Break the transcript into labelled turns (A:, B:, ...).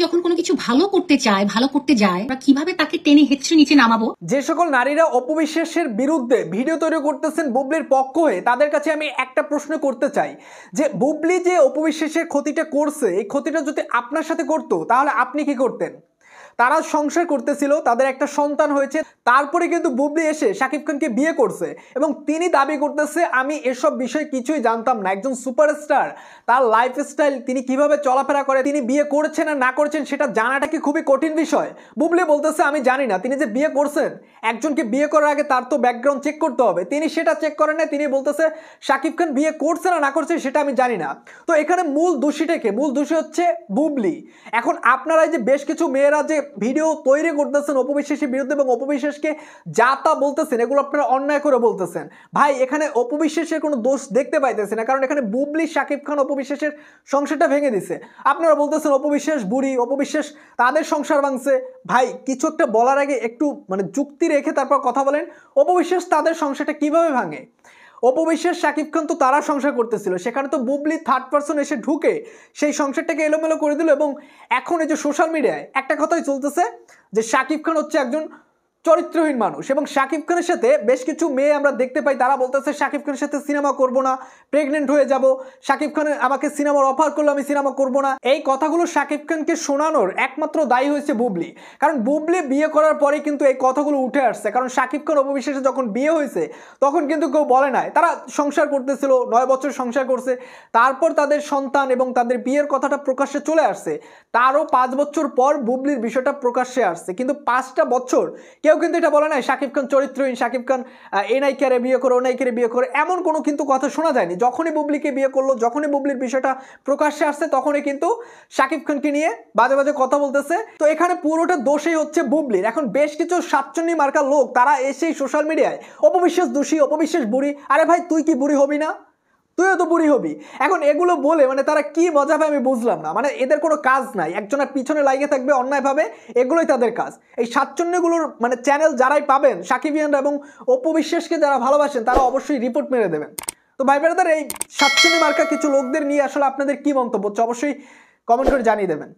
A: যখন কোনো কিছু ভালো করতে চায়, ভালো করতে যায়, আমরা কিভাবে তাকে টেনে হেঁচড়ে নিচে নামাবো?
B: যে সকল নারীরা অপবিশ্বাসের বিরুদ্ধে ভিডিও তৈরি করতেছেন বুবলির পক্ষ হয়ে, তাদের কাছে আমি একটা প্রশ্ন করতে চাই যে বুবলি যে অপবিশ্বাসের ক্ষতিটা করছে, এই ক্ষতিটা যদি আপনার সাথে করতো তাহলে আপনি কি করতেন? তারা সংসার করতেছিল, তাদের একটা সন্তান হয়েছে, তারপরে কিন্তু বুবলি এসে শাকিব খানকে বিয়ে করছে এবং তিনি দাবি করতেছে আমি এসব বিষয় কিছুই জানতাম না। একজন সুপারস্টার, তার লাইফস্টাইল, তিনি কিভাবে চলাফেরা করে, তিনি বিয়ে করেছেন আর না করেছেন সেটা জানাটা কি খুবই কঠিন বিষয়? বুবলি বলতেছে আমি জানি না। তিনি যে বিয়ে করছেন, একজনকে বিয়ে করার আগে তার তো ব্যাকগ্রাউন্ড চেক করতে হবে, তিনি সেটা চেক করেন না। তিনি বলতেছে শাকিব খান বিয়ে করছে না করছে সেটা আমি জানি না। তো এখানে মূল দোষীটাকে, মূল দোষী হচ্ছে বুবলি। এখন আপনারা যে বেশ কিছু মেয়েরা যে ভিডিও তৈরি করতেছেন অপবিশ্বাসের বিরুদ্ধে এবং অপবিশ্বাসকে যা তা বলতেছেন, এগুলো আপনারা অন্যায় করে বলতেছেন। ভাই এখানে অপবিশ্বাসের কোনো দোষ দেখতে পাইতেছে না, কারণ এখানে বুবলি শাকিব খান অপবিশ্বাসের সংসারটা ভেঙে দিছে। আপনারা বলতেছেন অপবিশ্বাস বুড়ি, অপবিশ্বাস তাদের সংসার ভাঙছে। ভাই কিছু একটা বলার আগে একটু যুক্তি রেখে তারপর কথা বলেন। অপবিশ্বাস তাদের সংসারটা কিভাবে ভাঙে? অপবিশ্বাস শাকিব খান তো তারা সংসার করতেছিল, সেখানে তো বুবলি থার্ড পার্সন এসে ঢুকে সেই সংসারটাকে এলোমেলো করে দিল। এবং এখন এই যে সোশ্যাল মিডিয়ায় একটা কথাই চলতেছে যে শাকিব খান হচ্ছে একজন চরিত্রহীন মানুষ, এবং শাকিব খানের সাথে বেশ কিছু মেয়ে আমরা দেখতে পাই, তারা বলতেছে শাকিব খানের সাথে সিনেমা করব না, প্রেগনেন্ট হয়ে যাব, শাকিব খান আমাকে সিনেমার অফার করলো, আমি সিনেমা করব না। এই কথাগুলো শাকিব খানকে শোনানোর একমাত্র দায়ী হয়েছে বুবলি, কারণ বুবলি বিয়ে করার পরে কিন্তু এই কথাগুলো উঠে আসছে। কারণ শাকিব খান অপবিশ্বাসে যখন বিয়ে হয়েছে তখন কিন্তু কেউ বলে নাই, তারা সংসার করতেছিল, 9 বছর সংসার করছে, তারপর তাদের সন্তান এবং তাদের বিয়ের কথাটা প্রকাশ্যে চলে আসছে। তারও 5 বছর পর বুবলির বিষয়টা প্রকাশ্যে আসছে, কিন্তু 5টা বছর কেউ কিন্তু এটা বলে নাই শাকিব খান চরিত্রহীন, শাকিব খান এ নায়িকারে বিয়ে করে, ও নায়িকারে বিয়ে করে, এমন কোনো কিন্তু কথা শোনা যায়নি। যখনই বুবলিকে বিয়ে করলো, যখনই বুবলির বিষয়টা প্রকাশ্যে আসছে, তখনই কিন্তু শাকিব খানকে নিয়ে বাজে বাজে কথা বলতেছে। তো এখানে পুরোটা দোষই হচ্ছে বুবলির। এখন বেশ কিছু সাতচন্নি মার্কা লোক তারা এসেই সোশ্যাল মিডিয়ায় অপবিশ্বাস দোষী, অপবিশ্বাস বুড়ি। আরে ভাই তুই কি বুড়ি হবি না? তুইও তো বুড়ি হবি। এখন এগুলো বলে তারা কি মজা পায় আমি বুঝলাম না। এদের কোনো কাজ নাই, একজনের পিছনে লাগিয়ে থাকবে অন্যায়ভাবে, এগুলোই তাদের কাজ। এই সাতচন্নিগুলোর চ্যানেল যারাই পাবেন, সাকিবিয়ানরা এবং অপবিশ্বাসকে যারা ভালোবাসেন, তারা অবশ্যই রিপোর্ট মেরে দেবেন। তো ভাই ব্রাদার, এই সাতচন্নি মার্কা কিছু লোকদের নিয়ে আসলে আপনাদের কি মন্তব্য হচ্ছে অবশ্যই কমেন্ট করে জানিয়ে দেবেন।